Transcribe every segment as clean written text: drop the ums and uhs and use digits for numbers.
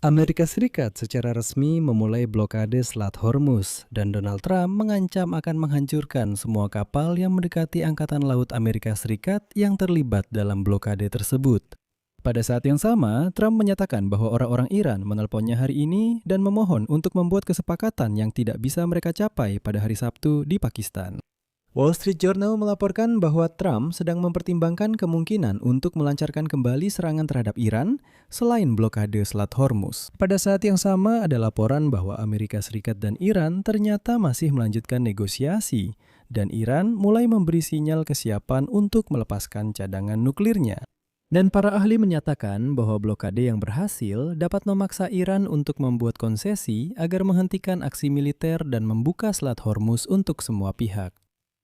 Amerika Serikat secara resmi memulai blokade Selat Hormuz dan Donald Trump mengancam akan menghancurkan semua kapal yang mendekati Angkatan Laut Amerika Serikat yang terlibat dalam blokade tersebut. Pada saat yang sama, Trump menyatakan bahwa orang-orang Iran menelponnya hari ini dan memohon untuk membuat kesepakatan yang tidak bisa mereka capai pada hari Sabtu di Pakistan. Wall Street Journal melaporkan bahwa Trump sedang mempertimbangkan kemungkinan untuk melancarkan kembali serangan terhadap Iran selain blokade Selat Hormuz. Pada saat yang sama ada laporan bahwa Amerika Serikat dan Iran ternyata masih melanjutkan negosiasi dan Iran mulai memberi sinyal kesiapan untuk melepaskan cadangan nuklirnya. Dan para ahli menyatakan bahwa blokade yang berhasil dapat memaksa Iran untuk membuat konsesi agar menghentikan aksi militer dan membuka Selat Hormuz untuk semua pihak.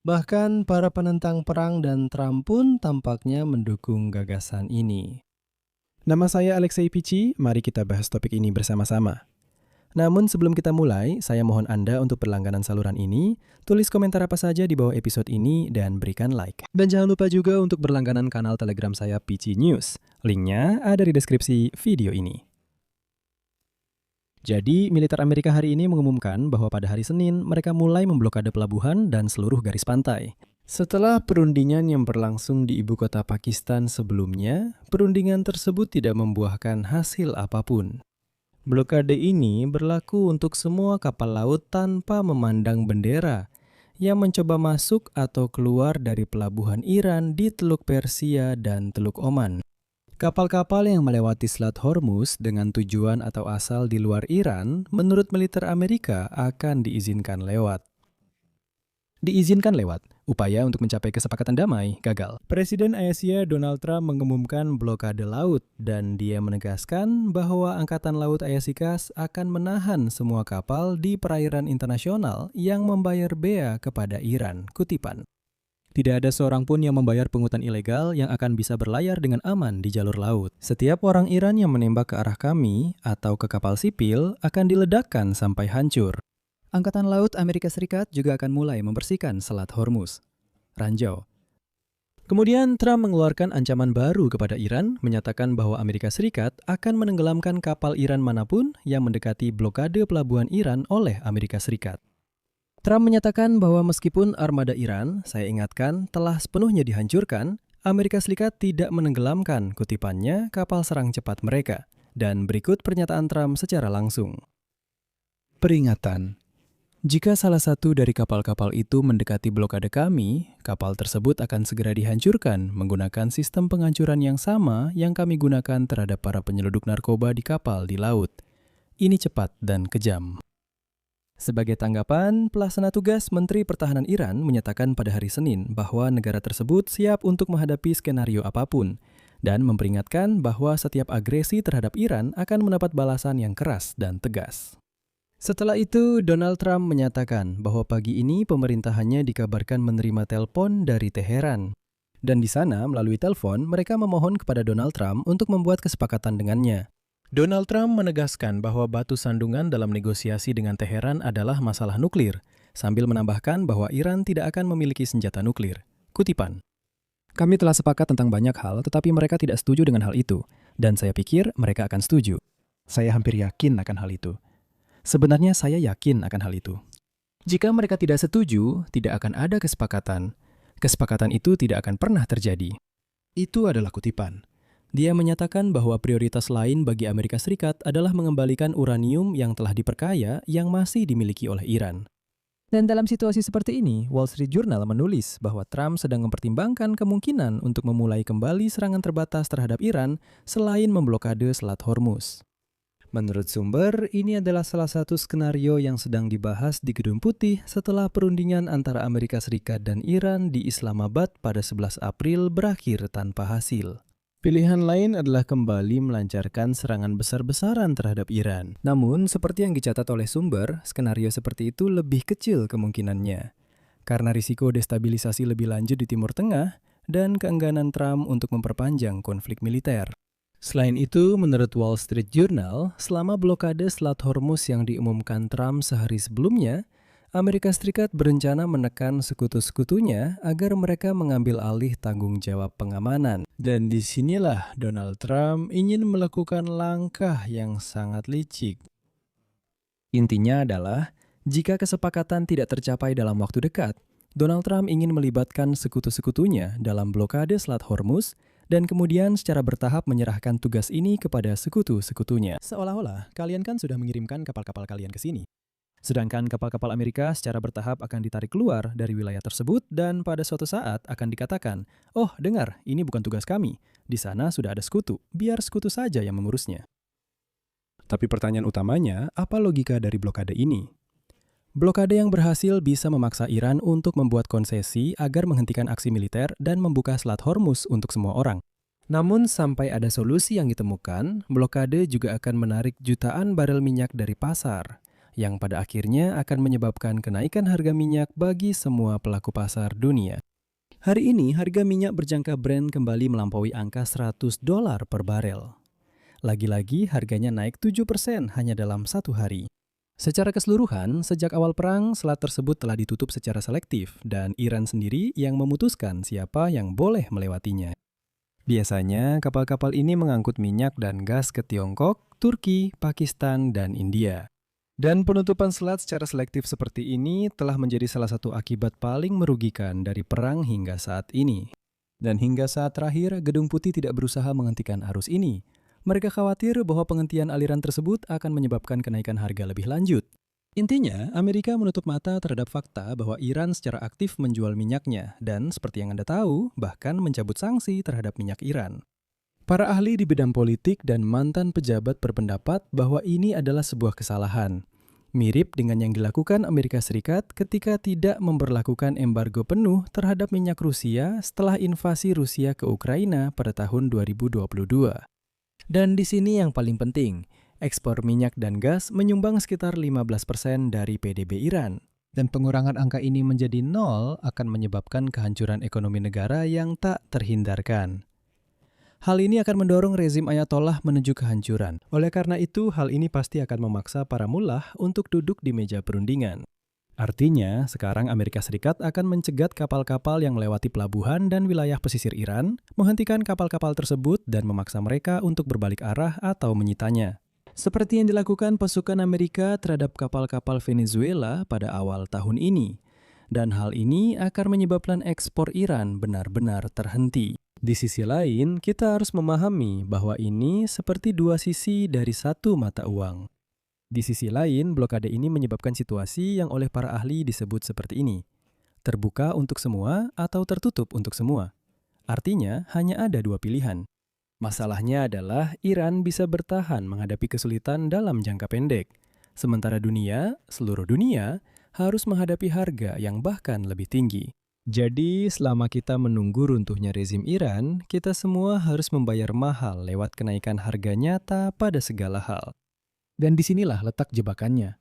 Bahkan para penentang perang dan Trump pun tampaknya mendukung gagasan ini. Nama saya Alexei Pichi, mari kita bahas topik ini bersama-sama. Namun sebelum kita mulai, saya mohon Anda untuk berlangganan saluran ini, tulis komentar apa saja di bawah episode ini dan berikan like. Dan jangan lupa juga untuk berlangganan kanal Telegram saya Pichi News. Linknya ada di deskripsi video ini. Jadi, militer Amerika hari ini mengumumkan bahwa pada hari Senin mereka mulai memblokade pelabuhan dan seluruh garis pantai. Setelah perundingan yang berlangsung di ibu kota Pakistan sebelumnya, perundingan tersebut tidak membuahkan hasil apapun. Blokade ini berlaku untuk semua kapal laut tanpa memandang bendera yang mencoba masuk atau keluar dari pelabuhan Iran di Teluk Persia dan Teluk Oman. Kapal-kapal yang melewati Selat Hormuz dengan tujuan atau asal di luar Iran, menurut militer Amerika akan diizinkan lewat. Upaya untuk mencapai kesepakatan damai gagal. Presiden Asia Donald Trump mengumumkan blokade laut dan dia menegaskan bahwa Angkatan Laut AS akan menahan semua kapal di perairan internasional yang membayar bea kepada Iran. Kutipan. Tidak ada seorang pun yang membayar pungutan ilegal yang akan bisa berlayar dengan aman di jalur laut. Setiap orang Iran yang menembak ke arah kami atau ke kapal sipil akan diledakkan sampai hancur. Angkatan Laut Amerika Serikat juga akan mulai membersihkan Selat Hormuz. Ranjau. Kemudian Trump mengeluarkan ancaman baru kepada Iran, menyatakan bahwa Amerika Serikat akan menenggelamkan kapal Iran manapun yang mendekati blokade pelabuhan Iran oleh Amerika Serikat. Trump menyatakan bahwa meskipun armada Iran, saya ingatkan, telah sepenuhnya dihancurkan, Amerika Serikat tidak menenggelamkan, kutipannya, kapal serang cepat mereka. Dan berikut pernyataan Trump secara langsung. Peringatan. Jika salah satu dari kapal-kapal itu mendekati blokade kami, kapal tersebut akan segera dihancurkan menggunakan sistem penghancuran yang sama yang kami gunakan terhadap para penyelundup narkoba di kapal di laut. Ini cepat dan kejam. Sebagai tanggapan, pelaksana tugas Menteri Pertahanan Iran menyatakan pada hari Senin bahwa negara tersebut siap untuk menghadapi skenario apapun dan memperingatkan bahwa setiap agresi terhadap Iran akan mendapat balasan yang keras dan tegas. Setelah itu, Donald Trump menyatakan bahwa pagi ini pemerintahannya dikabarkan menerima telepon dari Teheran. Dan di sana, melalui telepon, mereka memohon kepada Donald Trump untuk membuat kesepakatan dengannya. Donald Trump menegaskan bahwa batu sandungan dalam negosiasi dengan Teheran adalah masalah nuklir, sambil menambahkan bahwa Iran tidak akan memiliki senjata nuklir. Kutipan. Kami telah sepakat tentang banyak hal, tetapi mereka tidak setuju dengan hal itu, dan saya pikir mereka akan setuju. Saya hampir yakin akan hal itu. Sebenarnya saya yakin akan hal itu. Jika mereka tidak setuju, tidak akan ada kesepakatan. Kesepakatan itu tidak akan pernah terjadi. Itu adalah kutipan. Dia menyatakan bahwa prioritas lain bagi Amerika Serikat adalah mengembalikan uranium yang telah diperkaya yang masih dimiliki oleh Iran. Dan dalam situasi seperti ini, Wall Street Journal menulis bahwa Trump sedang mempertimbangkan kemungkinan untuk memulai kembali serangan terbatas terhadap Iran selain memblokade Selat Hormuz. Menurut sumber, ini adalah salah satu skenario yang sedang dibahas di Gedung Putih setelah perundingan antara Amerika Serikat dan Iran di Islamabad pada 11 April berakhir tanpa hasil. Pilihan lain adalah kembali melancarkan serangan besar-besaran terhadap Iran. Namun, seperti yang dicatat oleh sumber, skenario seperti itu lebih kecil kemungkinannya. Karena risiko destabilisasi lebih lanjut di Timur Tengah dan keengganan Trump untuk memperpanjang konflik militer. Selain itu, menurut Wall Street Journal, selama blokade Selat Hormuz yang diumumkan Trump sehari sebelumnya, Amerika Serikat berencana menekan sekutu-sekutunya agar mereka mengambil alih tanggung jawab pengamanan. Dan disinilah Donald Trump ingin melakukan langkah yang sangat licik. Intinya adalah, jika kesepakatan tidak tercapai dalam waktu dekat, Donald Trump ingin melibatkan sekutu-sekutunya dalam blokade Selat Hormuz dan kemudian secara bertahap menyerahkan tugas ini kepada sekutu-sekutunya. Seolah-olah kalian kan sudah mengirimkan kapal-kapal kalian ke sini. Sedangkan kapal-kapal Amerika secara bertahap akan ditarik keluar dari wilayah tersebut dan pada suatu saat akan dikatakan, "Oh, dengar, ini bukan tugas kami. Di sana sudah ada sekutu, biar sekutu saja yang mengurusnya." Tapi pertanyaan utamanya, apa logika dari blokade ini? Blokade yang berhasil bisa memaksa Iran untuk membuat konsesi agar menghentikan aksi militer dan membuka Selat Hormuz untuk semua orang. Namun sampai ada solusi yang ditemukan, blokade juga akan menarik jutaan barel minyak dari pasar, yang pada akhirnya akan menyebabkan kenaikan harga minyak bagi semua pelaku pasar dunia. Hari ini harga minyak berjangka Brent kembali melampaui angka $100 per barel. Lagi-lagi harganya naik 7% hanya dalam satu hari. Secara keseluruhan, sejak awal perang, selat tersebut telah ditutup secara selektif dan Iran sendiri yang memutuskan siapa yang boleh melewatinya. Biasanya, kapal-kapal ini mengangkut minyak dan gas ke Tiongkok, Turki, Pakistan, dan India. Dan penutupan selat secara selektif seperti ini telah menjadi salah satu akibat paling merugikan dari perang hingga saat ini. Dan hingga saat terakhir, Gedung Putih tidak berusaha menghentikan arus ini. Mereka khawatir bahwa penghentian aliran tersebut akan menyebabkan kenaikan harga lebih lanjut. Intinya, Amerika menutup mata terhadap fakta bahwa Iran secara aktif menjual minyaknya dan seperti yang Anda tahu, bahkan mencabut sanksi terhadap minyak Iran. Para ahli di bidang politik dan mantan pejabat berpendapat bahwa ini adalah sebuah kesalahan. Mirip dengan yang dilakukan Amerika Serikat ketika tidak memberlakukan embargo penuh terhadap minyak Rusia setelah invasi Rusia ke Ukraina pada tahun 2022. Dan di sini yang paling penting, ekspor minyak dan gas menyumbang sekitar 15% dari PDB Iran. Dan pengurangan angka ini menjadi nol akan menyebabkan kehancuran ekonomi negara yang tak terhindarkan. Hal ini akan mendorong rezim Ayatollah menuju kehancuran. Oleh karena itu, hal ini pasti akan memaksa para mullah untuk duduk di meja perundingan. Artinya, sekarang Amerika Serikat akan mencegat kapal-kapal yang melewati pelabuhan dan wilayah pesisir Iran, menghentikan kapal-kapal tersebut dan memaksa mereka untuk berbalik arah atau menyitanya. Seperti yang dilakukan pasukan Amerika terhadap kapal-kapal Venezuela pada awal tahun ini. Dan hal ini akan menyebabkan ekspor Iran benar-benar terhenti. Di sisi lain, kita harus memahami bahwa ini seperti dua sisi dari satu mata uang. Di sisi lain, blokade ini menyebabkan situasi yang oleh para ahli disebut seperti ini. Terbuka untuk semua atau tertutup untuk semua. Artinya, hanya ada dua pilihan. Masalahnya adalah Iran bisa bertahan menghadapi kesulitan dalam jangka pendek. Sementara seluruh dunia, harus menghadapi harga yang bahkan lebih tinggi. Jadi, selama kita menunggu runtuhnya rezim Iran, kita semua harus membayar mahal lewat kenaikan harga nyata pada segala hal. Dan disinilah letak jebakannya.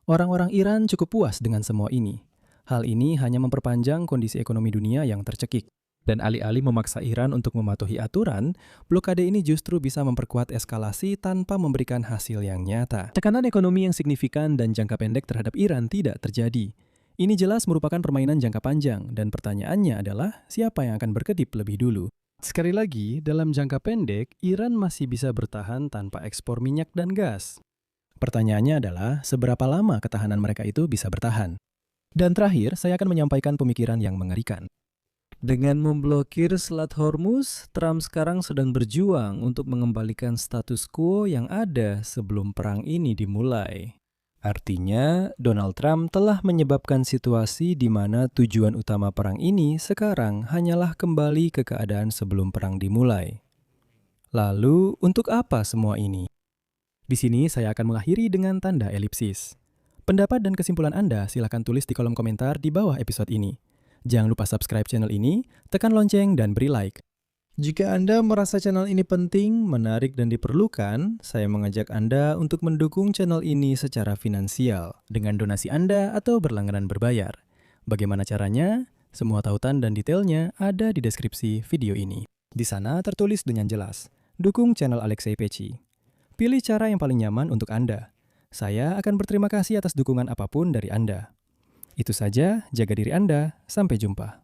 Orang-orang Iran cukup puas dengan semua ini. Hal ini hanya memperpanjang kondisi ekonomi dunia yang tercekik. Dan alih-alih memaksa Iran untuk mematuhi aturan, blokade ini justru bisa memperkuat eskalasi tanpa memberikan hasil yang nyata. Tekanan ekonomi yang signifikan dan jangka pendek terhadap Iran tidak terjadi. Ini jelas merupakan permainan jangka panjang, dan pertanyaannya adalah siapa yang akan berkedip lebih dulu. Sekali lagi, dalam jangka pendek, Iran masih bisa bertahan tanpa ekspor minyak dan gas. Pertanyaannya adalah seberapa lama ketahanan mereka itu bisa bertahan. Dan terakhir, saya akan menyampaikan pemikiran yang mengerikan. Dengan memblokir Selat Hormuz, Trump sekarang sedang berjuang untuk mengembalikan status quo yang ada sebelum perang ini dimulai. Artinya, Donald Trump telah menyebabkan situasi di mana tujuan utama perang ini sekarang hanyalah kembali ke keadaan sebelum perang dimulai. Lalu, untuk apa semua ini? Di sini saya akan mengakhiri dengan tanda elipsis. Pendapat dan kesimpulan Anda silakan tulis di kolom komentar di bawah episode ini. Jangan lupa subscribe channel ini, tekan lonceng, dan beri like. Jika Anda merasa channel ini penting, menarik, dan diperlukan, saya mengajak Anda untuk mendukung channel ini secara finansial dengan donasi Anda atau berlangganan berbayar. Bagaimana caranya? Semua tautan dan detailnya ada di deskripsi video ini. Di sana tertulis dengan jelas, dukung channel Alexei Peci. Pilih cara yang paling nyaman untuk Anda. Saya akan berterima kasih atas dukungan apapun dari Anda. Itu saja, jaga diri Anda. Sampai jumpa.